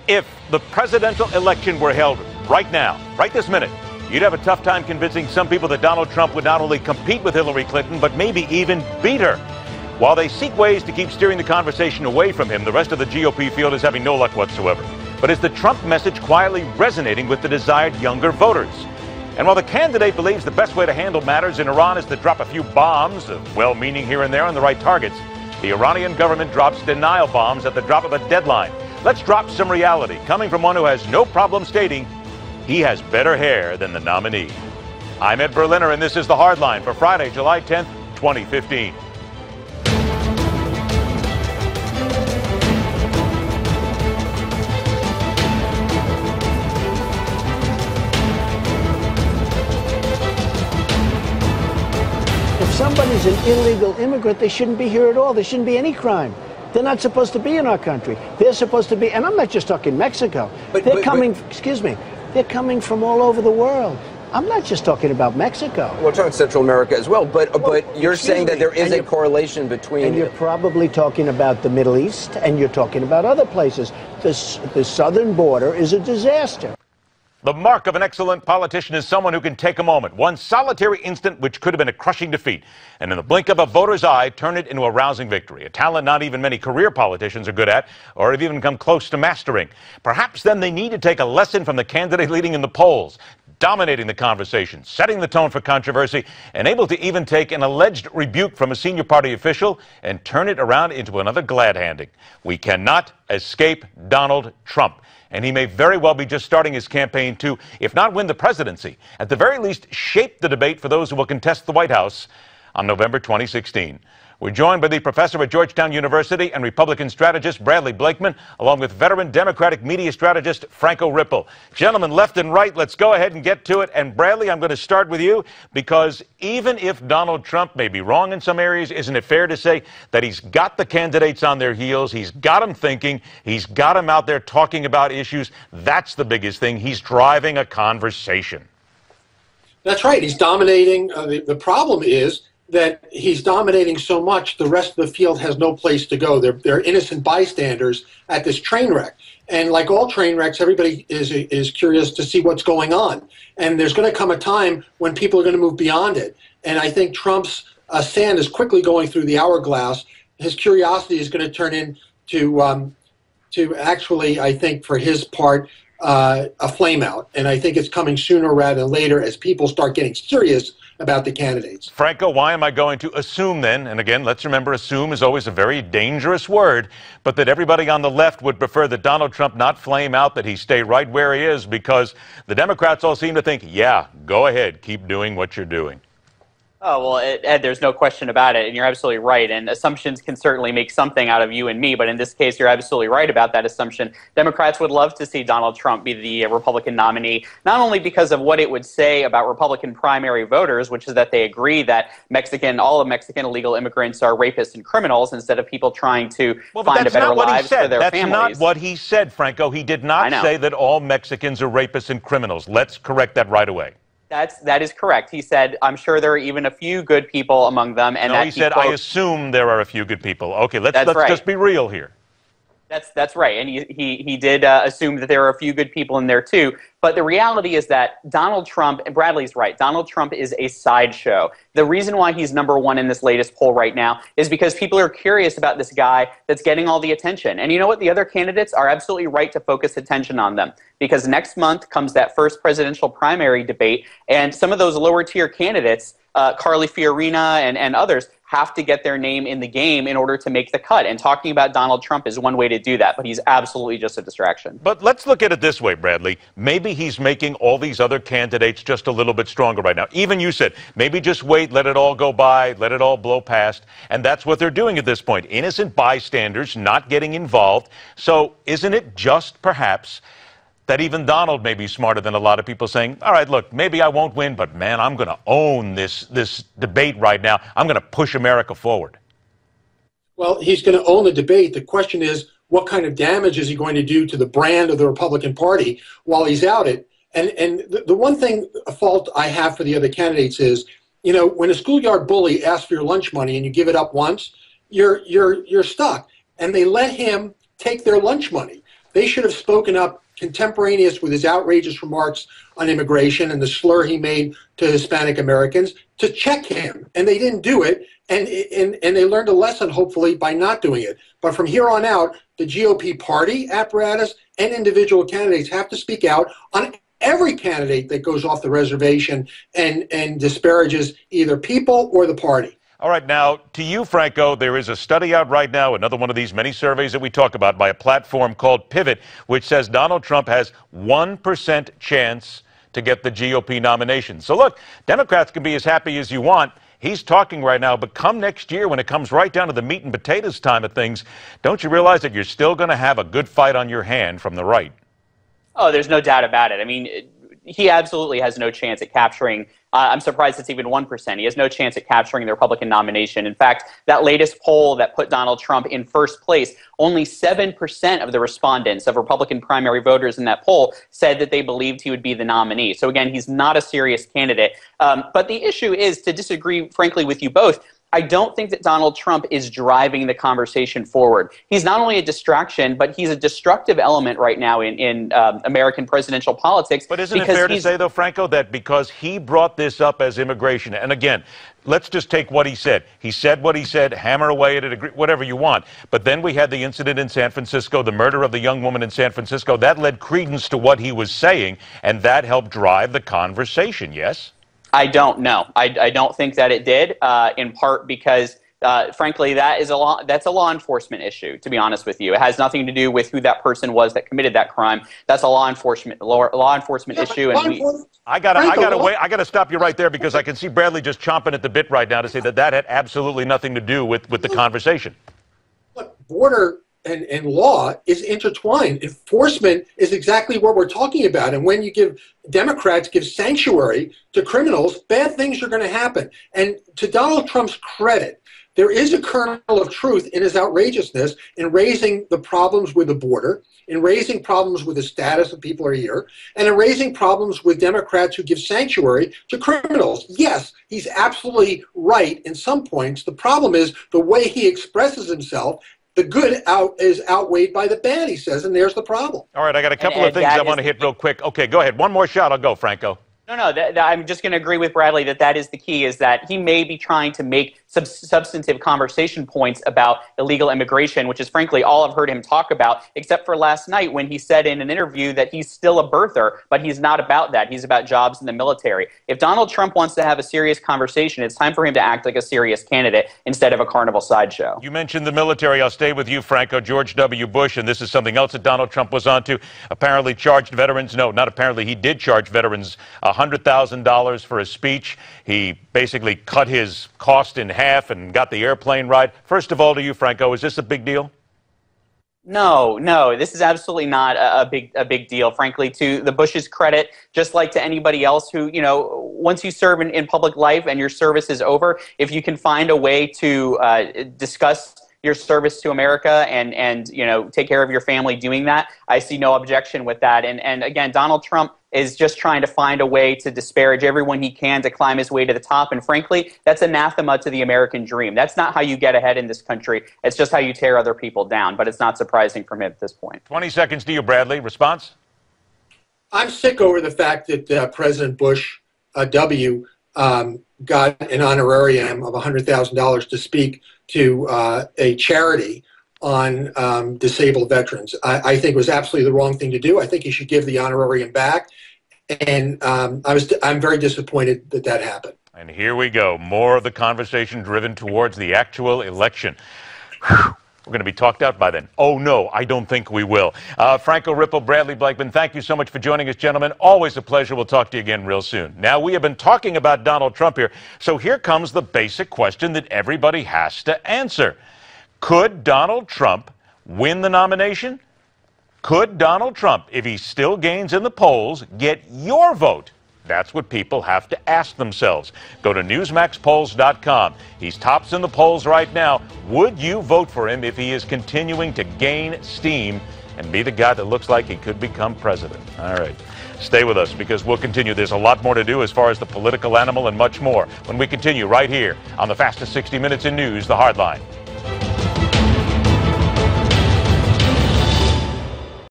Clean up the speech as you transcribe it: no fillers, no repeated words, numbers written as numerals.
If the presidential election were held right now, right this minute, you'd have a tough time convincing some people that Donald Trump would not only compete with Hillary Clinton, but maybe even beat her. While they seek ways to keep steering the conversation away from him, the rest of the GOP field is having no luck whatsoever. But is the Trump message quietly resonating with the desired younger voters? And while the candidate believes the best way to handle matters in Iran is to drop a few bombs, well-meaning here and there on the right targets, the Iranian government drops denial bombs at the drop of a deadline. Let's drop some reality, coming from one who has no problem stating he has better hair than the nominee. I'm Ed Berliner, and this is The Hardline for Friday, July 10th, 2015. If somebody's an illegal immigrant, they shouldn't be here at all. There shouldn't be any crime. They're not supposed to be in our country. They're supposed to be, and I'm not just talking Mexico. They're coming from all over the world. I'm not just talking about Mexico. We're talking Central America as well, but you're saying that there is a correlation between... And you're probably talking about the Middle East, and you're talking about other places. The southern border is a disaster. The mark of an excellent politician is someone who can take a moment, one solitary instant which could have been a crushing defeat, and in the blink of a voter's eye, turn it into a rousing victory, a talent not even many career politicians are good at or have even come close to mastering. Perhaps then they need to take a lesson from the candidate leading in the polls, dominating the conversation, setting the tone for controversy, and able to even take an alleged rebuke from a senior party official and turn it around into another glad-handing. We cannot escape Donald Trump. And he may very well be just starting his campaign to, if not win the presidency, at the very least shape the debate for those who will contest the White House on November 2016. We're joined by the professor at Georgetown University and Republican strategist Bradley Blakeman, along with veteran Democratic media strategist Franco Ripple. Gentlemen, left and right, let's go ahead and get to it. And Bradley, I'm going to start with you, because even if Donald Trump may be wrong in some areas, isn't it fair to say that he's got the candidates on their heels, he's got them thinking, he's got them out there talking about issues? That's the biggest thing. He's driving a conversation. That's right. He's dominating. The problem is that he's dominating so much, the rest of the field has no place to go. They're innocent bystanders at this train wreck. And like all train wrecks, everybody is curious to see what's going on. And there's going to come a time when people are going to move beyond it. And I think Trump's sand is quickly going through the hourglass. His curiosity is going to turn into actually, I think, for his part, a flame out. And I think it's coming sooner rather than later as people start getting serious about the candidates. Franco, why am I going to assume then, and again, let's remember assume is always a very dangerous word, but that everybody on the left would prefer that Donald Trump not flame out, that he stay right where he is, because the Democrats all seem to think, yeah, go ahead, keep doing what you're doing. Oh, well, Ed, there's no question about it, and you're absolutely right. And assumptions can certainly make something out of you and me, but in this case, you're absolutely right about that assumption. Democrats would love to see Donald Trump be the Republican nominee, not only because of what it would say about Republican primary voters, which is that they agree that all of Mexican illegal immigrants are rapists and criminals, instead of people trying to find a better lives for their families. That's not what he said, Franco. He did not say that all Mexicans are rapists and criminals. Let's correct that right away. That is correct. He said, I'm sure there are even a few good people among them. And no, he said, I assume there are a few good people. Okay, let's just be real here. That's right. And he did assume that there are a few good people in there, too. But the reality is that Donald Trump, and Bradley's right, Donald Trump is a sideshow. The reason why he's #1 in this latest poll right now is because people are curious about this guy that's getting all the attention. And you know what? The other candidates are absolutely right to focus attention on them, because next month comes that first presidential primary debate, and some of those lower-tier candidates, Carly Fiorina and others, have to get their name in the game in order to make the cut. And talking about Donald Trump is one way to do that, but he's absolutely just a distraction. But let's look at it this way, Bradley. Maybe he's making all these other candidates just a little bit stronger right now. Even you said, maybe just wait, let it all go by, let it all blow past. And that's what they're doing at this point. Innocent bystanders not getting involved. So isn't it just perhaps that even Donald may be smarter than a lot of people, saying, all right, look, maybe I won't win, but man, I'm going to own this debate right now. I'm going to push America forward. Well, he's going to own the debate. The question is, what kind of damage is he going to do to the brand of the Republican Party while he's out it? And the one fault I have for the other candidates is, you know, when a schoolyard bully asks for your lunch money and you give it up once, you're stuck. And they let him take their lunch money. they should have spoken up contemporaneous with his outrageous remarks on immigration and the slur he made to Hispanic Americans to check him. And they didn't do it. And they learned a lesson, hopefully, by not doing it. But from here on out, the GOP party apparatus and individual candidates have to speak out on every candidate that goes off the reservation and disparages either people or the party. All right, now, to you, Franco, there is a study out right now, another one of these many surveys that we talk about by a platform called Pivot, which says Donald Trump has 1% chance to get the GOP nomination. So look, Democrats can be as happy as you want. He's talking right now, but come next year, when it comes right down to the meat and potatoes time of things, don't you realize that you're still going to have a good fight on your hand from the right? Oh, there's no doubt about it. I mean, he absolutely has no chance at capturing, I'm surprised it's even 1%. He has no chance at capturing the Republican nomination. In fact, that latest poll that put Donald Trump in first place, only 7% of the respondents, of Republican primary voters in that poll, said that they believed he would be the nominee. So again, he's not a serious candidate. But the issue is, to disagree, frankly, with you both, I don't think that Donald Trump is driving the conversation forward. He's not only a distraction, but he's a destructive element right now in American presidential politics. But isn't it fair to say, though, Franco, that because he brought this up as immigration, and again, let's just take what he said. He said what he said, hammer away at it, whatever you want. But then we had the incident in San Francisco, the murder of the young woman in San Francisco. That led credence to what he was saying, and that helped drive the conversation, yes? I don't know. I don't think that it did, in part because, frankly, that's a law enforcement issue, to be honest with you. It has nothing to do with who that person was that committed that crime. That's a law enforcement issue. And I gotta stop you right there, because I can see Bradley just chomping at the bit right now to say that that had absolutely nothing to do with the conversation. Look, border and law is intertwined. Enforcement is exactly what we're talking about. And when you Democrats give sanctuary to criminals, bad things are going to happen. And to Donald Trump's credit, there is a kernel of truth in his outrageousness in raising the problems with the border, in raising problems with the status of people who are here, and in raising problems with Democrats who give sanctuary to criminals. Yes, he's absolutely right in some points. The problem is the way he expresses himself. The good is outweighed by the bad, he says, and there's the problem. All right, I got a couple of things I want to hit real quick. Okay, go ahead. One more shot. I'll go, Franco. No, I'm just going to agree with Bradley that is the key, is that he may be trying to make substantive conversation points about illegal immigration, which is frankly all I've heard him talk about, except for last night when he said in an interview that he's still a birther, but he's not about that. He's about jobs in the military. If Donald Trump wants to have a serious conversation, it's time for him to act like a serious candidate instead of a carnival sideshow. You mentioned the military. I'll stay with you, Franco. George W. Bush, and this is something else that Donald Trump was onto, apparently charged veterans. No, not apparently. He did charge veterans $100,000 for a speech. He basically cut his cost in half and got the airplane ride. First of all, to you, Franco, is this a big deal? No, this is absolutely not a big deal. Frankly, to the Bush's credit, just like to anybody else who, once you serve in public life and your service is over, if you can find a way to discuss your service to America and take care of your family doing that, I see no objection with that. And again, Donald Trump is just trying to find a way to disparage everyone he can to climb his way to the top. And frankly, that's anathema to the American dream. That's not how you get ahead in this country. It's just how you tear other people down. But it's not surprising from him at this point. 20 seconds to you, Bradley. Response? I'm sick over the fact that President Bush W. Got an honorarium of $100,000 to speak to a charity on disabled veterans. I think it was absolutely the wrong thing to do. I think he should give the honorarium back. And I'm very disappointed that happened. And here we go. More of the conversation driven towards the actual election. Whew. We're going to be talked out by then. Oh, no, I don't think we will. Franco Ripple, Bradley Blakeman, thank you so much for joining us, gentlemen. Always a pleasure. We'll talk to you again real soon. Now, we have been talking about Donald Trump here, so here comes the basic question that everybody has to answer. Could Donald Trump win the nomination? Could Donald Trump, if he still gains in the polls, get your vote? That's what people have to ask themselves. Go to NewsmaxPolls.com. He's tops in the polls right now. Would you vote for him if he is continuing to gain steam and be the guy that looks like he could become president? All right. Stay with us because we'll continue. There's a lot more to do as far as the political animal and much more when we continue right here on the fastest 60 minutes in news, The Hardline.